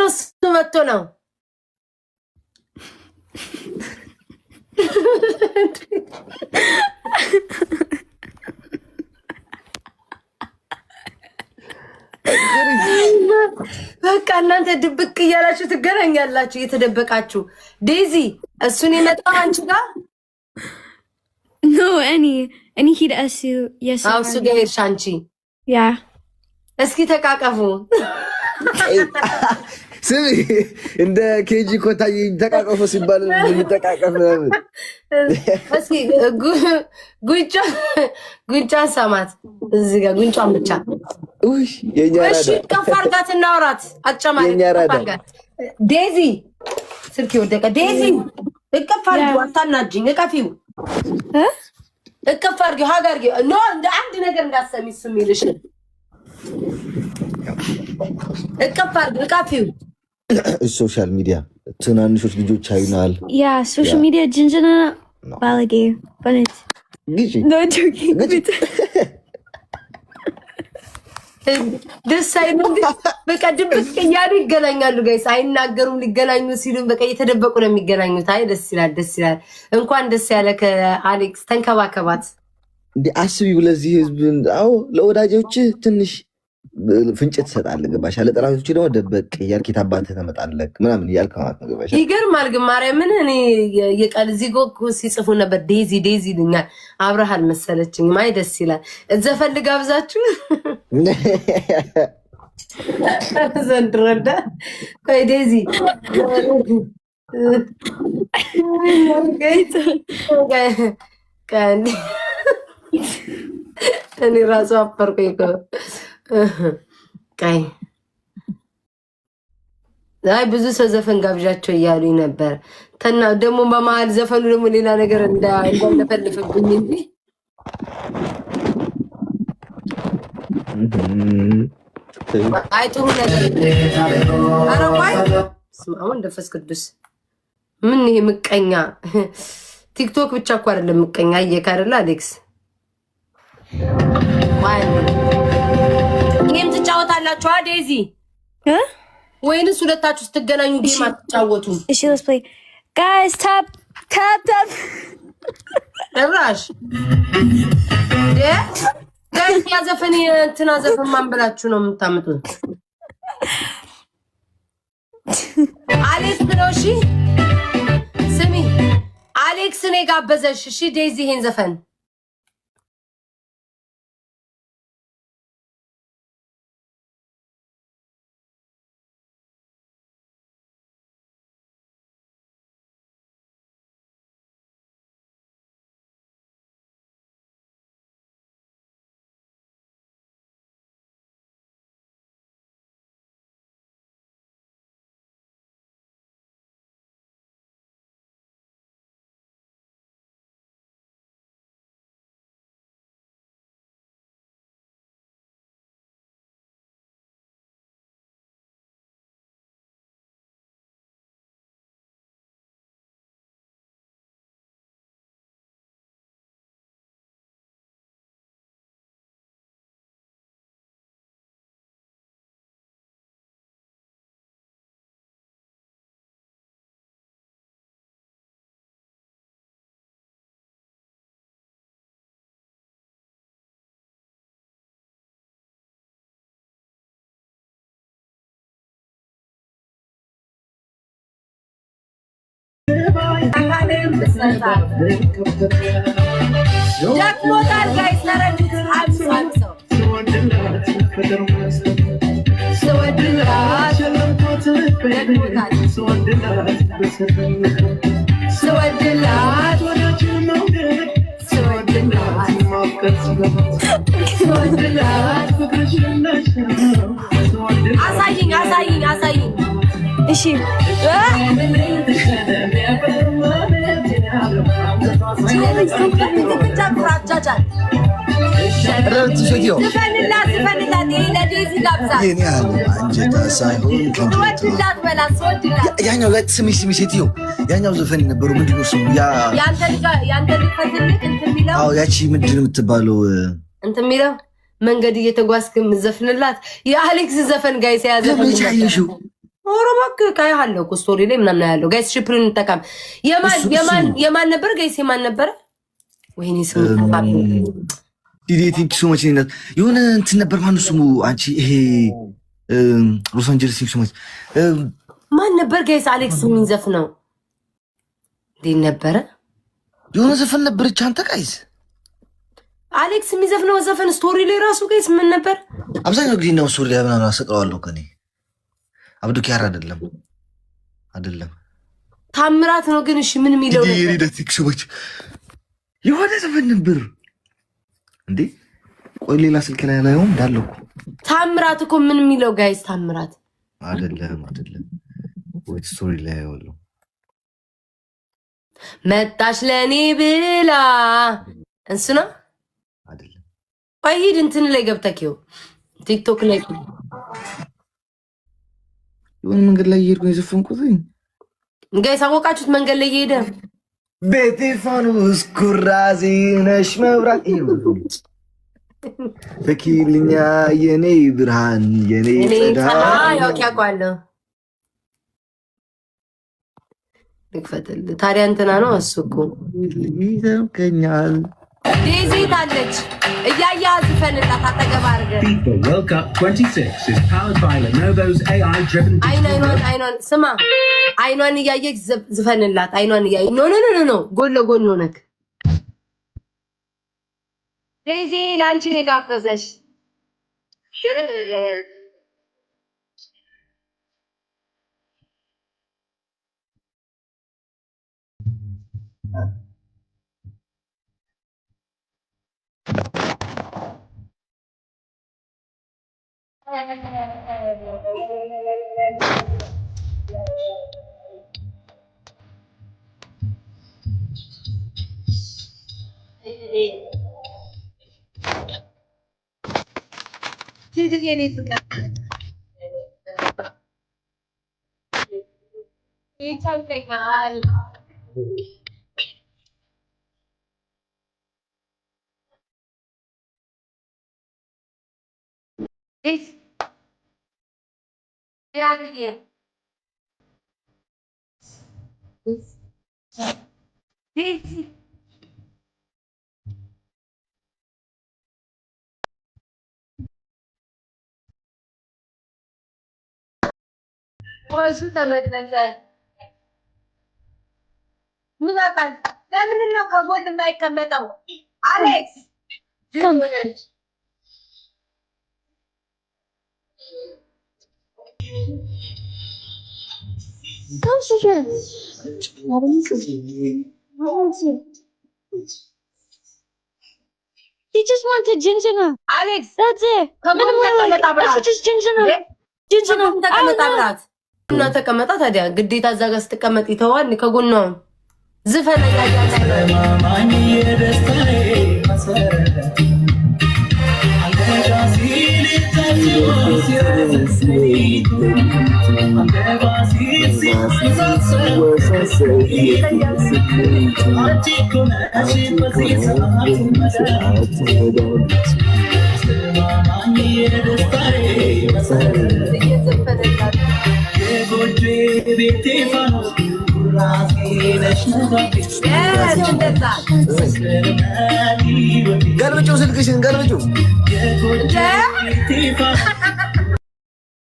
እሱ መጥቶ ነው። በቃ እናንተ ድብቅ እያላችሁ ትገናኛላችሁ እየተደበቃችሁ። ዴዚ እሱን የመጣው አንቺ ጋር ነው። እኔ ሂድ እሱ እሱ ጋር ሄድሽ አንቺ። ያ እስኪ ተቃቀፉ። ስሚ እንደ ኬጂ እኮ ታየኝ። ተቃቀፉ ሲባል የሚተቃቀፍ ለምን? እስኪ ጉንጫን ሰማት። እዚህ ጋር ጉንጫን ብቻ እሺ፣ ከፍ አድርጋት እናውራት። አጨማሪ ዴዚ ስልክ ወደቀ። ዴዚ እቅፍ አድርጊው፣ አታናጅኝ። እቀፊው፣ እቅፍ አድርጊው፣ ሀግ አድርጊው። ኖ እንደ አንድ ነገር እንዳሰሚ እሱ የሚልሽ እቅፍ አድርጊው፣ እቀፊው። ሶሻል ሚዲያ ትናንሾች ልጆች አይናል። ያ ሶሻል ሚዲያ ጅንጅና ባለጌ በነት ደስ አይልም። በቃ ድብቅ እያሉ ይገናኛሉ። ጋይስ አይናገሩም። ሊገናኙ ሲሉ በቃ እየተደበቁ ነው የሚገናኙት። አይ ደስ ይላል፣ ደስ ይላል። እንኳን ደስ ያለ ከአሌክስ። ተንከባከባት እንዴ አስቢ። ለዚህ ህዝብ አዎ፣ ለወዳጆች ትንሽ ፍንጭት ትሰጣለህ። ገባሽ? ለጠላቶች ደግሞ ደበቅ እያልክ የታባትህ ተመጣለህ ምናምን እያልክ ማለት ነው። ገባሽ? ይገርማል። ግን ማርያምን እኔ የቃል እዚህ ጎ ሲጽፉ ነበር ዴዚ ዴዚ ይሉኛል። አብረሃል መሰለችኝ። ማይ ደስ ይላል። ዘፈን ልጋብዛችሁ ዘንድሮ እንደ ቆይ ዴዚ እኔ ራሱ አፈርኩኝ እኮ ቀይ አይ ብዙ ሰው ዘፈን ጋብዣቸው እያሉኝ ነበር። ተና ደግሞ በመሀል ዘፈኑ ደግሞ ሌላ ነገር እንዳለፈልፍብኝ እንጂ አይ ጥሩ ነገር አረዋይ ስማው እንደፈስ ቅዱስ ምን ይሄ ምቀኛ ቲክቶክ ብቻ እኮ አይደለም ምቀኛ እየካረለ አሌክስ ዋይ ጌም ትጫወታላችሁ ዴዚ ወይንስ ሁለታችሁ ስትገናኙ ጌም አትጫወቱም? እሺ let's play guys tap ራሽ ጋይስ ያዘፈን እንትና ዘፈን ማን ብላችሁ ነው የምታመጡት? አሌክስ ነው። እሺ ስሚ አሌክስ እኔ ጋበዘሽ። እሺ ዴዚ ይሄን ዘፈን ደክሞታል ጋይስ ተረዱት። አብሳብሰው ስወድላት ደክሞታል ስወድላት አሳይኝ አሳይኝ አሳይኝ። እሺ ስሚ ሴትዮ ያኛው ዘፈን የነበረው ምንድን ነው ስሙ? ያቺ ምንድን ነው የምትባለው? እንትን የሚለው መንገድ እየተጓዝክ የምትዘፍንላት የአሌክስ ዘፈን ጋይስ የያዘ ኦሮባክ ካያለው እኮ ስቶሪ ላይ ምናምን ያለው ጋይስ ሽፕሪን እንጠቀም። የማን ነበር ጋይስ? የማን ነበር? ወይኔ ስሙ ዲዴቲንግ ሶ ማች የሆነ እንትን ነበር። ማነው ስሙ? አንቺ ይሄ ሎስ አንጀለስ ሲክስ ማን ነበር ጋይስ? አሌክስ የሚዘፍነው እንዴት ነበረ? የሆነ ዘፈን ነበረች። አንተ ጋይስ አሌክስ የሚዘፍነው ዘፈን ስቶሪ ላይ ራሱ ጋይስ ምን ነበር? አብዛኛው ጊዜ ነው ስቶሪ ላይ ምናምን አሰቅለዋለሁ ከኔ አብዱ ኪያር አይደለም ታምራት ነው ግን። እሺ ምን የሚለው ነው? ዲዴቲንግ ሶ ማች የሆነ ዘፈን ነበር እንዴ? ቆይ ሌላ ስልክ ላይ ያለው እንዳለው እኮ ታምራት እኮ ምን የሚለው ጋይስ? ታምራት አይደለም ወይ ስቶሪ ላይ ያለው መጣሽ ለኔ ብላ እንሱ ነው አይደለም። ቆይ ሂድ እንትን ላይ ገብተኪው ቲክቶክ ላይ የሆነ መንገድ ላይ እየሄድኩኝ የዘፈንኩት ጋይስ አወቃችሁት? መንገድ ላይ እየሄደ ቤቴፋኑስ ኩራዚ ነሽ መብራት ፈኪልኛ የኔ ብርሃን የኔ ፀሐይ ያውቃለሁ። ልክፈትል ታዲያ እንትና ነው እሱ እኮ ይዘምከኛል። ዴዚ ታለች እያያ ዝፈንላት አጠገብ አድርገን አይኗን ስማ፣ አይኗን እያየች ዝፈንላት። አይኗን እያየች ኖ ጎን ለጎን ሆነክ ዴዚ ለአንቺ ነው የጋበዘሽ። ወይስ ተመለሰ? ምን አቃል? ለምን ነው ከጎን የማይቀመጠው? አሌክስ Come here. He just wanted ginger. Alex, that's it. Come on, that's just ginger. Ginger. እና ተቀመጣ ታዲያ ግዴታ እዛ ጋር ስትቀመጥ ይተዋል። ከጎኗ ዝፈን ማማኝ የደስታዬ መሰረት ገልብጩ ስልክሽን ገልብጩ